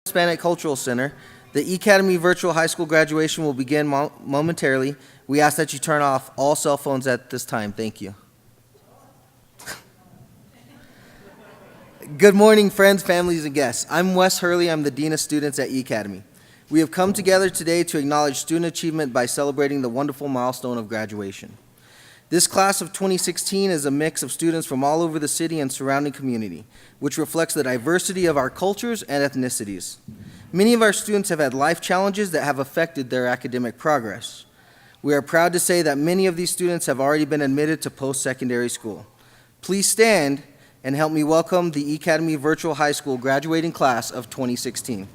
Hispanic Cultural Center. The eCADEMY virtual high school graduation will begin momentarily. We ask that you turn off all cell phones at this time. Thank you. Good morning, friends, families, and guests. I'm Wes Hurley. I'm the Dean of Students at eCADEMY. We have come together today to acknowledge student achievement by celebrating the wonderful milestone of graduation. This class of 2016 is a mix of students from all over the city and surrounding community, which reflects the diversity of our cultures and ethnicities. Many of our students have had life challenges that have affected their academic progress. We are proud to say that many of these students have already been admitted to post-secondary school. Please stand and help me welcome the eCADEMY Virtual High School graduating class of 2016.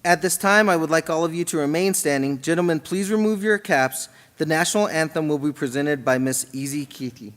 At this time, I would like all of you to remain standing. Gentlemen, please remove your caps. The national anthem will be presented by Ms. eCADEMY.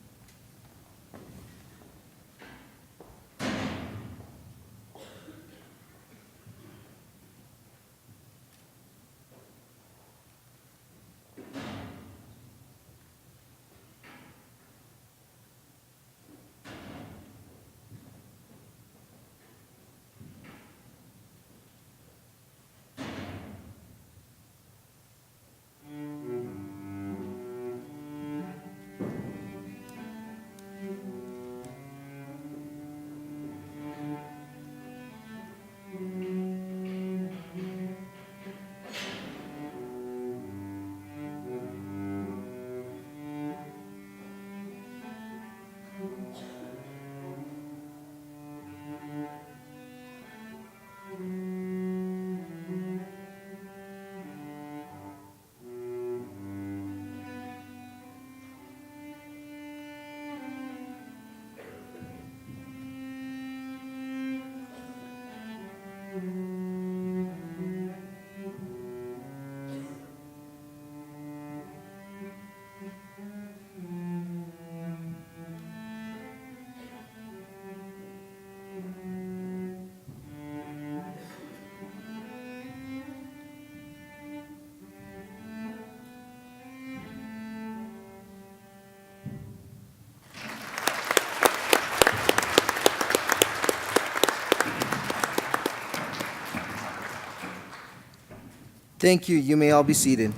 Thank you. You may all be seated.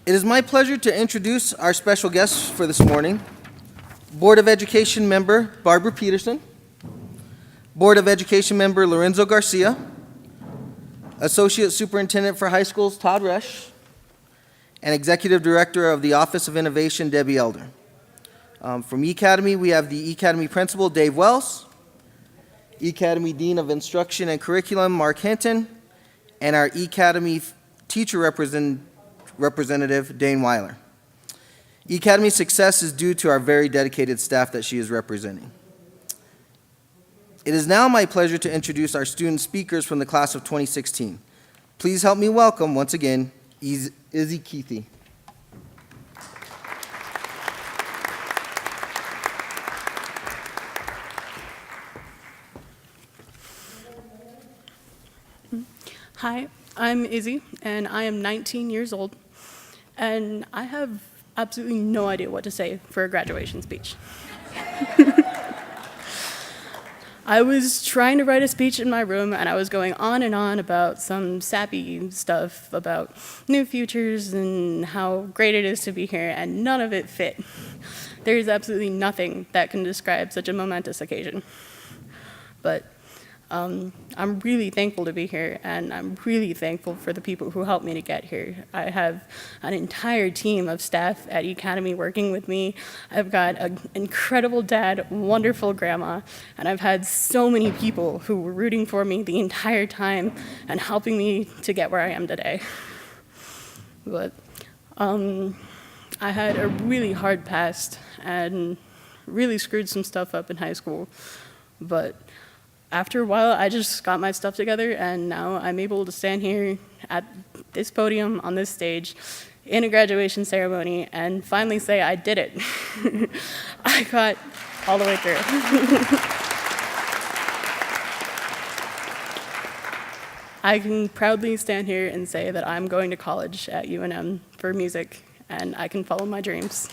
It is my pleasure to introduce our special guests for this morning. Board of Education member Barbara Peterson, Board of Education member Lorenzo Garcia, Associate Superintendent for High Schools Todd Resch, and Executive Director of the Office of Innovation Debbie Elder. From eCADEMY, we have the eCADEMY Principal Dave Wells, eCADEMY Dean of Instruction and Curriculum Mark Hinton, and our eCADEMY Teacher Representative Dane Weiler. eCADEMY's success is due to our very dedicated staff that she is representing. It is now my pleasure to introduce our student speakers from the class of 2016. Please help me welcome, once again, Izzy Keithy. Hi, I'm Izzy, and I am 19 years old, and I have absolutely no idea what to say for a graduation speech. I was trying to write a speech in my room, and I was going on and on about some sappy stuff about new futures and how great it is to be here, and none of it fit. There is absolutely nothing that can describe such a momentous occasion. But I'm really thankful to be here, and I'm really thankful for the people who helped me to get here. I have an entire team of staff at eCADEMY working with me. I've got an incredible dad, wonderful grandma, and I've had so many people who were rooting for me the entire time and helping me to get where I am today. But I had a really hard past and really screwed some stuff up in high school, but after a while, I just got my stuff together, and now I'm able to stand here at this podium on this stage in a graduation ceremony and finally say I did it. I got all the way through. I can proudly stand here and say that I'm going to college at UNM for music, and I can follow my dreams.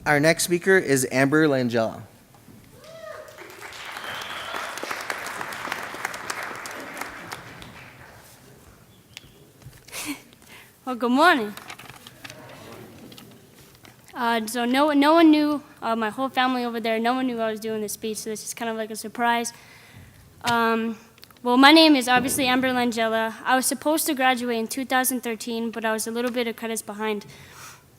Our next speaker is Amber Langella. Well, good morning. So no one knew, my whole family over there, no one knew I was doing this speech, so this is kind of like a surprise. Well, my name is obviously Amber Langella. I was supposed to graduate in 2013, but I was a little bit of credits behind.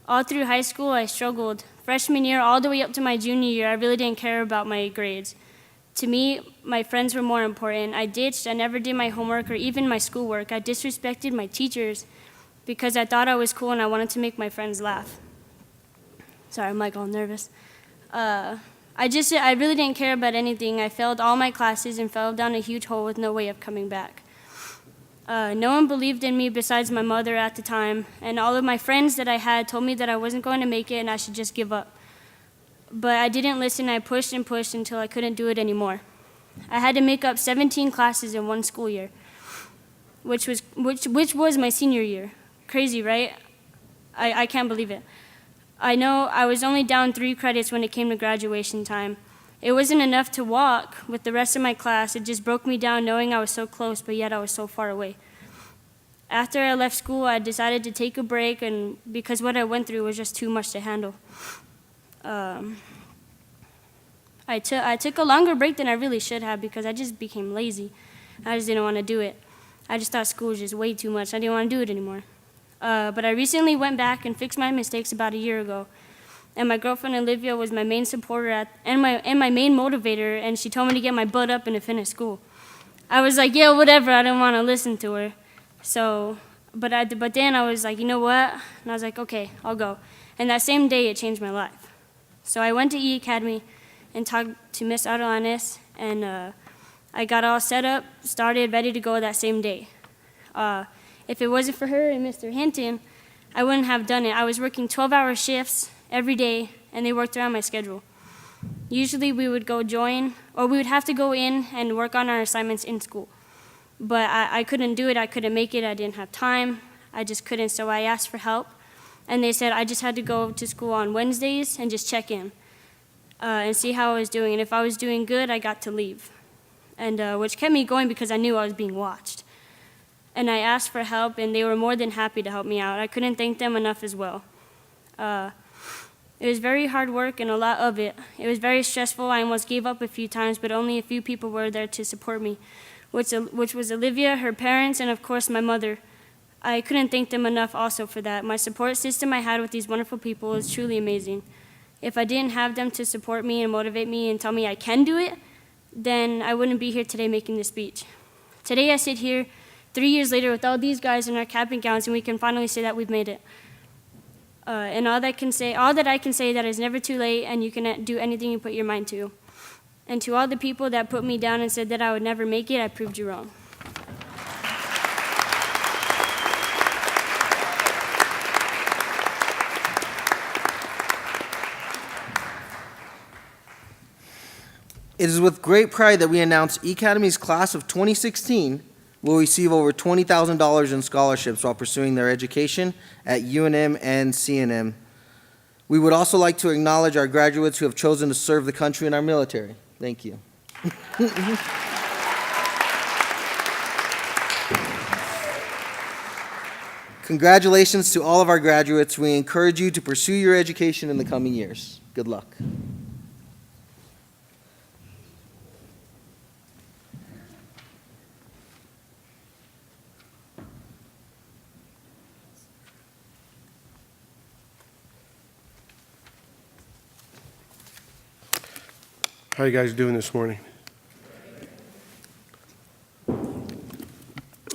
All through high school, I struggled. Freshman year, all the way up to my junior year, I really didn't care about my grades. To me, my friends were more important. I ditched, I never did my homework or even my schoolwork. I disrespected my teachers because I thought I was cool and I wanted to make my friends laugh. Sorry, I'm like all nervous. I really didn't care about anything. I failed all my classes and fell down a huge hole with no way of coming back. No one believed in me besides my mother at the time, and all of my friends that I had told me that I wasn't going to make it and I should just give up. But I didn't listen. I pushed and pushed until I couldn't do it anymore. I had to make up 17 classes in one school year, which was my senior year. Crazy, right? I can't believe it. I know I was only down 3 credits when it came to graduation time. It wasn't enough to walk with the rest of my class. It just broke me down knowing I was so close, but yet I was so far away. After I left school, I decided to take a break, and because what I went through was just too much to handle. I took a longer break than I really should have because I just became lazy. I just didn't want to do it. I just thought school was just way too much. I didn't want to do it anymore. But I recently went back and fixed my mistakes about a year ago. And my girlfriend Olivia was my main supporter and my main motivator, and she told me to get my butt up and to finish school. I was like, yeah, whatever. I didn't want to listen to her. But then I was like, you know what? And I was like, okay, I'll go. And that same day, it changed my life. So I went to eCADEMY and talked to Miss Arlanes, and I got all set up, started, ready to go that same day. If it wasn't for her and Mr. Hinton, I wouldn't have done it. I was working 12-hour shifts every day, and they worked around my schedule. Usually we would we would have to go in and work on our assignments in school. But I couldn't do it, I couldn't make it, I didn't have time, I just couldn't, so I asked for help. And they said I just had to go to school on Wednesdays and just check in and see how I was doing. And if I was doing good, I got to leave. And which kept me going because I knew I was being watched. And I asked for help, and they were more than happy to help me out. I couldn't thank them enough as well. It was very hard work and a lot of it. It was very stressful. I almost gave up a few times, but only a few people were there to support me, which was Olivia, her parents, and of course my mother. I couldn't thank them enough also for that. My support system I had with these wonderful people is truly amazing. If I didn't have them to support me and motivate me and tell me I can do it, then I wouldn't be here today making this speech. Today I sit here 3 years later with all these guys in our cap and gowns, and we can finally say that we've made it. And all that I can say that it's never too late, and you can do anything you put your mind to. And to all the people that put me down and said that I would never make it, I proved you wrong. It is with great pride that we announce eCADEMY's class of 2016 will receive over $20,000 in scholarships while pursuing their education at UNM and CNM. We would also like to acknowledge our graduates who have chosen to serve the country in our military. Thank you. Congratulations to all of our graduates. We encourage you to pursue your education in the coming years. Good luck. How you guys doing this morning? I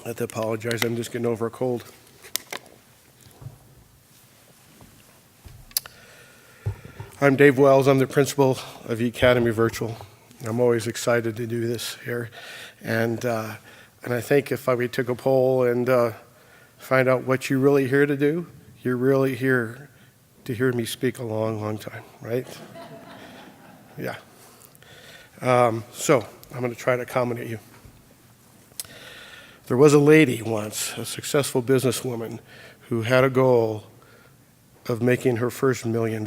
have to apologize. I'm just getting over a cold. I'm Dave Wells. I'm the principal of eCADEMY Virtual. I'm always excited to do this here. And I think if we took a poll and find out what you're really here to do, you're really here to hear me speak a long, long time, right? Yeah. So I'm going to try to accommodate you. There was a lady once, a successful businesswoman, who had a goal of making her first $1 million.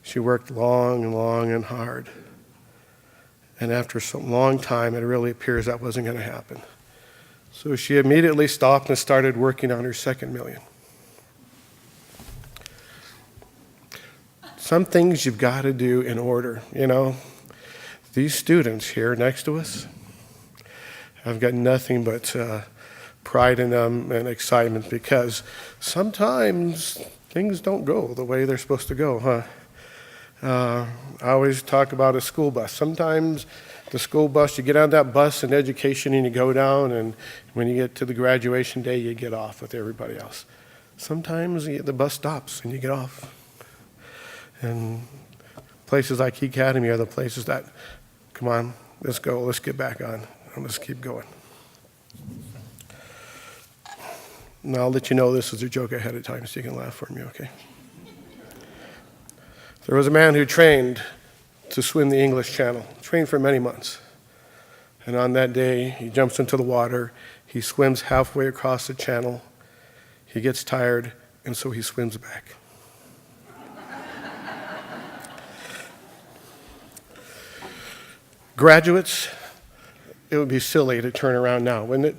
She worked long and long and hard. And after some long time, it really appears that wasn't going to happen. So she immediately stopped and started working on her second million. Some things you've got to do in order, you know. These students here next to us, I've got nothing but pride in them and excitement because sometimes things don't go the way they're supposed to go, huh? I always talk about a school bus. Sometimes the school bus, you get on that bus in education and you go down, and when you get to the graduation day, you get off with everybody else. Sometimes the bus stops and you get off. And places like eCADEMY are the places that, come on, let's go, let's get back on, and let's keep going. And I'll let you know this is a joke ahead of time so you can laugh for me, okay? There was a man who trained to swim the English Channel, trained for many months. And on that day, he jumps into the water, he swims halfway across the channel, he gets tired, and so he swims back. Graduates, it would be silly to turn around now, wouldn't it?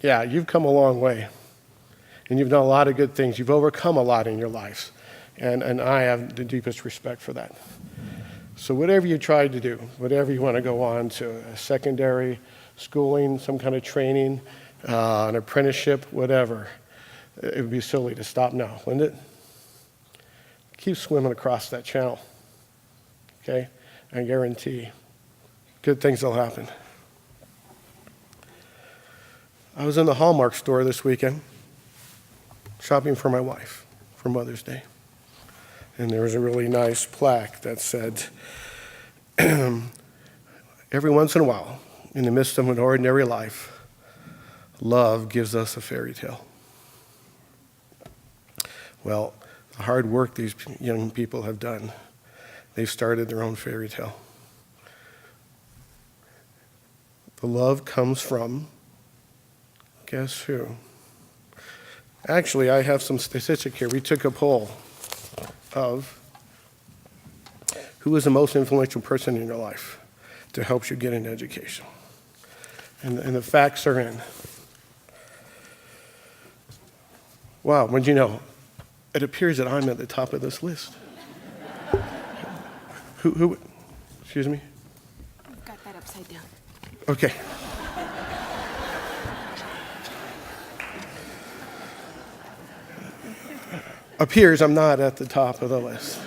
Yeah, you've come a long way, and you've done a lot of good things. You've overcome a lot in your lives, and I have the deepest respect for that. So whatever you tried to do, whatever you want to go on to, a secondary schooling, some kind of training, an apprenticeship, whatever, it would be silly to stop now, wouldn't it? Keep swimming across that channel, okay? I guarantee good things will happen. I was in the Hallmark store this weekend shopping for my wife for Mother's Day. And there was a really nice plaque that said, every once in a while, in the midst of an ordinary life, love gives us a fairy tale. Well, the hard work these young people have done, they've started their own fairy tale. The love comes from, guess who? Actually, I have some statistic here. We took a poll of who is the most influential person in your life to help you get an education. And the facts are in. Wow, what'd you know? It appears that I'm at the top of this list. Who, excuse me? You've got that upside down. Okay. Appears I'm not at the top of the list.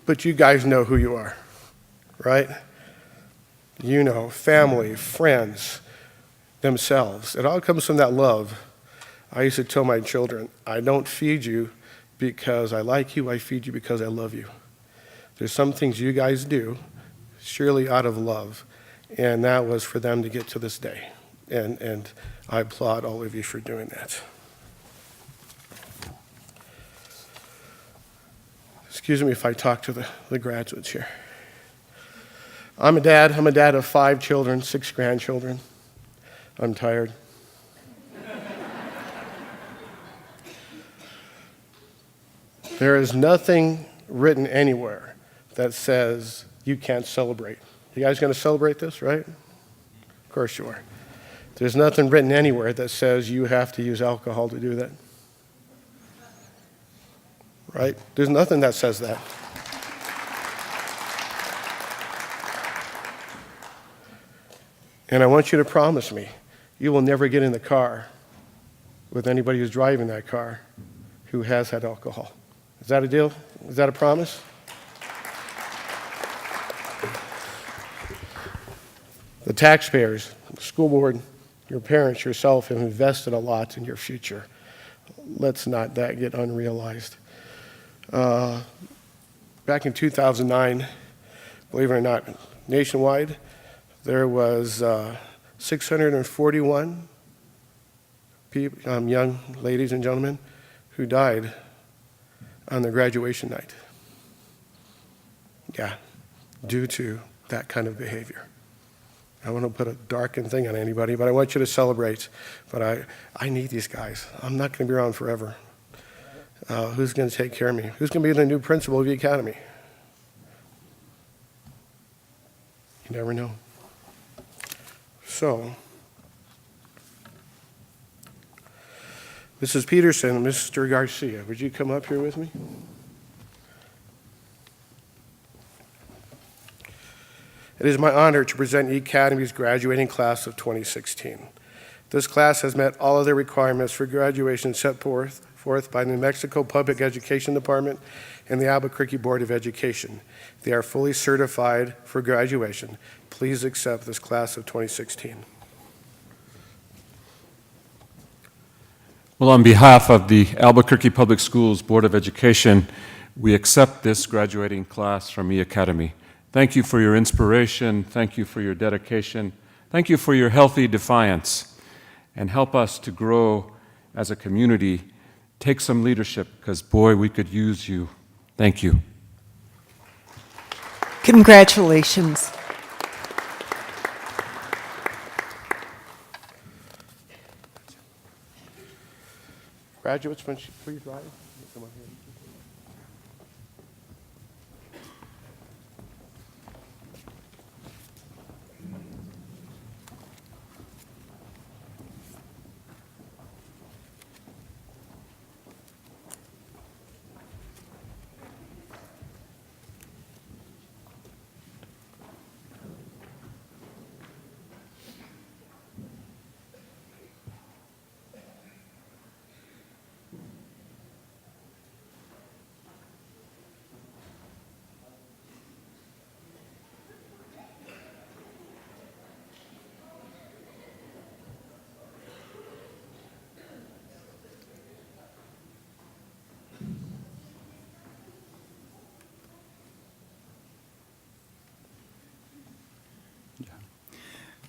But you guys know who you are, right? You know, family, friends, themselves. It all comes from that love. I used to tell my children, I don't feed you because I like you, I feed you because I love you. There's some things you guys do, surely out of love, and that was for them to get to this day. And I applaud all of you for doing that. Excuse me if I talk to the graduates here. I'm a dad. I'm a dad of 5 children, 6 grandchildren. I'm tired. There is nothing written anywhere that says you can't celebrate. You guys going to celebrate this, right? Of course you are. There's nothing written anywhere that says you have to use alcohol to do that. Right? There's nothing that says that. And I want you to promise me you will never get in the car with anybody who's driving that car who has had alcohol. Is that a deal? Is that a promise? The taxpayers, the school board, your parents, yourself have invested a lot in your future. Let's not that get unrealized. Back in 2009, believe it or not, nationwide, there was 641 young ladies and gentlemen who died on their graduation night. Yeah, due to that kind of behavior. I don't want to put a darkened thing on anybody, but I want you to celebrate. But I need these guys. I'm not going to be around forever. Who's going to take care of me? Who's going to be the new principal of eCADEMY? You never know. So, Mrs. Peterson, Mr. Garcia, would you come up here with me? It is my honor to present eCADEMY's graduating class of 2016. This class has met all of the requirements for graduation set forth by the New Mexico Public Education Department and the Albuquerque Board of Education. They are fully certified for graduation. Please accept this class of 2016. Well, on behalf of the Albuquerque Public Schools Board of Education, we accept this graduating class from eCADEMY. Thank you for your inspiration. Thank you for your dedication. Thank you for your healthy defiance. And help us to grow as a community. Take some leadership, because, boy, we could use you. Thank you. Congratulations. Graduates, please rise. Come on here.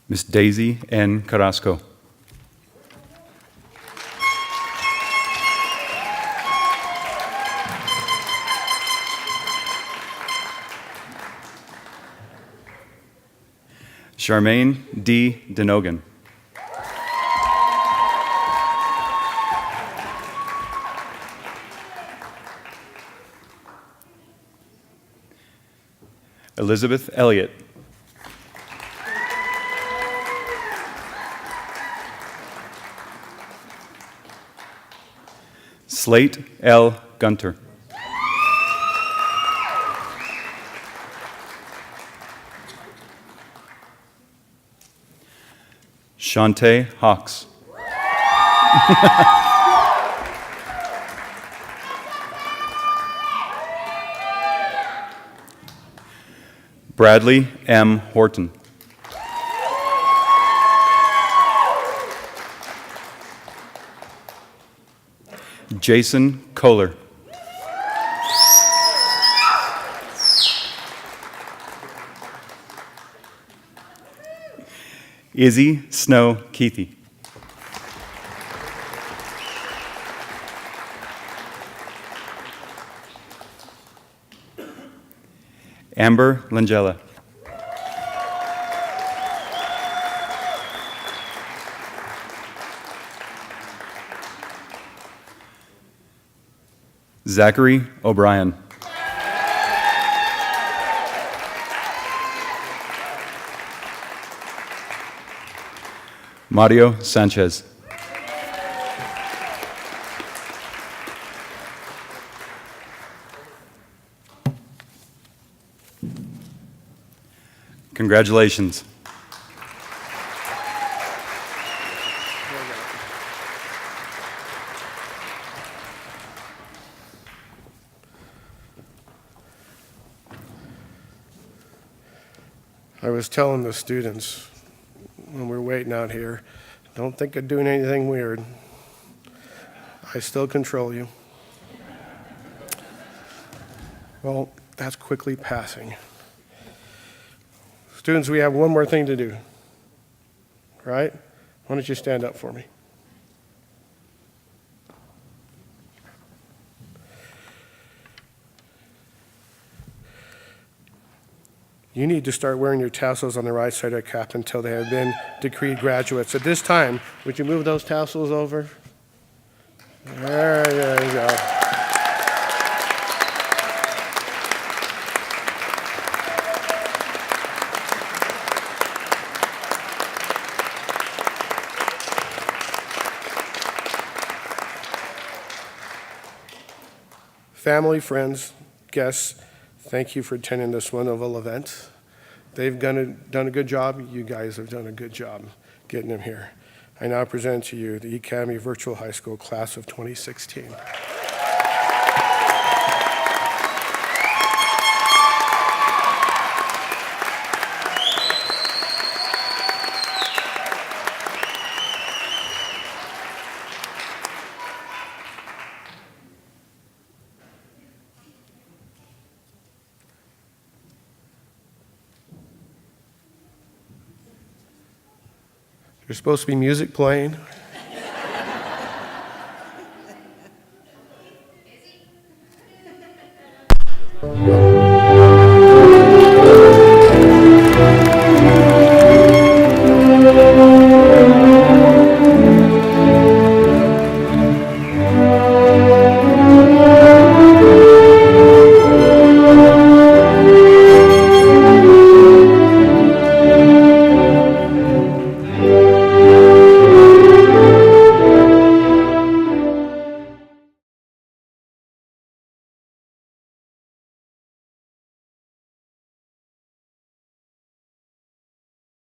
Ms. Daisy N. Carrasco. Charmaine D. Denogan. Elizabeth Elliott. Slate L. Gunter. Shantae Hawks. Bradley M. Horton. Jason Kohler. Izzy Snow Keithy. Amber Langella. Zachary O'Brien. Mario Sanchez. Congratulations. I was telling the students when we were waiting out here, don't think of doing anything weird. I still control you. Well, that's quickly passing. Students, we have one more thing to do, right? Why don't you stand up for me? You need to start wearing your tassels on the right side of your cap until they have been decreed graduates. At this time, would you move those tassels over? There you go. Family, friends, guests, thank you for attending this wonderful event. They've done a good job. You guys have done a good job getting them here. I now present to you the eCADEMY Virtual High School Class of 2016. There's supposed to be music playing. Oh.